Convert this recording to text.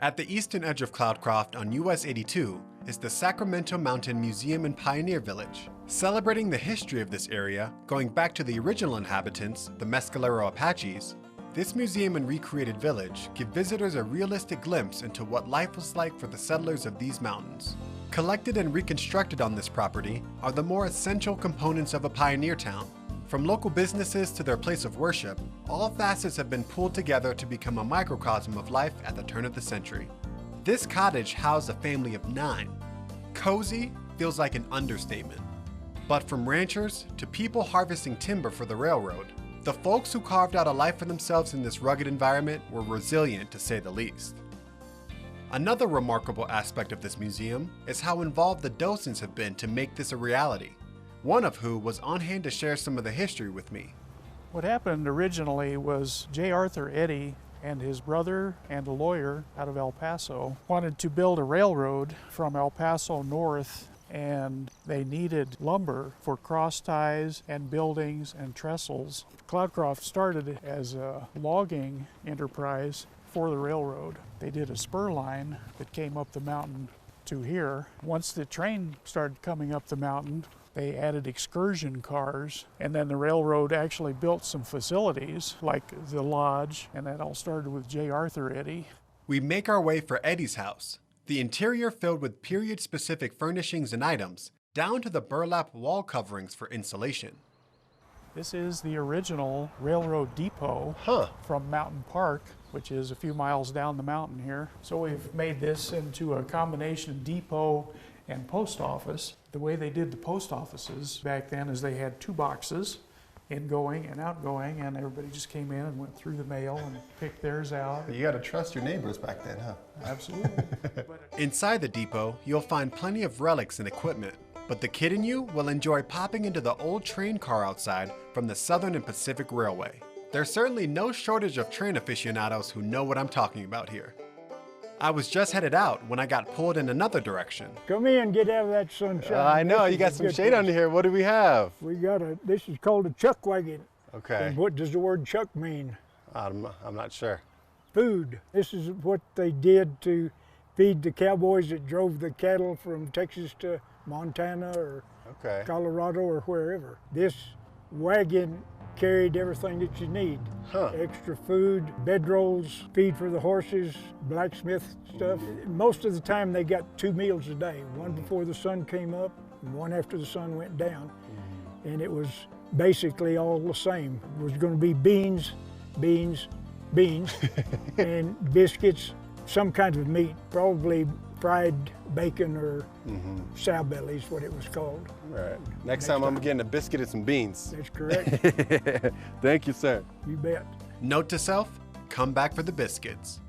At the eastern edge of Cloudcroft on US 82 is the Sacramento Mountain Museum and Pioneer Village. Celebrating the history of this area, going back to the original inhabitants, the Mescalero Apaches, this museum and recreated village give visitors a realistic glimpse into what life was like for the settlers of these mountains. Collected and reconstructed on this property are the more essential components of a pioneer town. From local businesses to their place of worship, all facets have been pulled together to become a microcosm of life at the turn of the century. This cottage housed a family of 9. Cozy feels like an understatement. But from ranchers to people harvesting timber for the railroad, the folks who carved out a life for themselves in this rugged environment were resilient, to say the least. Another remarkable aspect of this museum is how involved the docents have been to make this a reality, one of who was on hand to share some of the history with me. What happened originally was J. Arthur Eddy and his brother and a lawyer out of El Paso wanted to build a railroad from El Paso north, and they needed lumber for cross ties and buildings and trestles. Cloudcroft started as a logging enterprise for the railroad. They did a spur line that came up the mountain to here. Once the train started coming up the mountain, they added excursion cars, and then the railroad actually built some facilities like the lodge, and that all started with J. Arthur Eddy. We make our way for Eddy's house, the interior filled with period-specific furnishings and items, down to the burlap wall coverings for insulation. This is the original railroad depot from Mountain Park, which is a few miles down the mountain here. So we've made this into a combination depot and post office. The way they did the post offices back then is they had 2 boxes, ingoing and outgoing, and everybody just came in and went through the mail and picked theirs out. You got to trust your neighbors back then, huh? Absolutely. Inside the depot, you'll find plenty of relics and equipment, but the kid in you will enjoy popping into the old train car outside from the Southern and Pacific Railway. There's certainly no shortage of train aficionados who know what I'm talking about here. I was just headed out when I got pulled in another direction. Come in, get out of that sunshine. I know, you got some shade under here. What do we have? We got this is called a chuck wagon. Okay. And what does the word chuck mean? I'm not sure. Food. This is what they did to feed the cowboys that drove the cattle from Texas to Montana or Colorado or wherever. This wagon carried everything that you need. Extra food, bedrolls, feed for the horses, blacksmith stuff. Most of the time they got 2 meals a day, one before the sun came up and one after the sun went down. And it was basically all the same. It was going to be beans, beans, beans, and biscuits, some kind of meat, probably fried bacon or sow bellies, what it was called. Right. Next time I'm getting a biscuit and some beans. That's correct. Thank you, sir. You bet. Note to self, come back for the biscuits.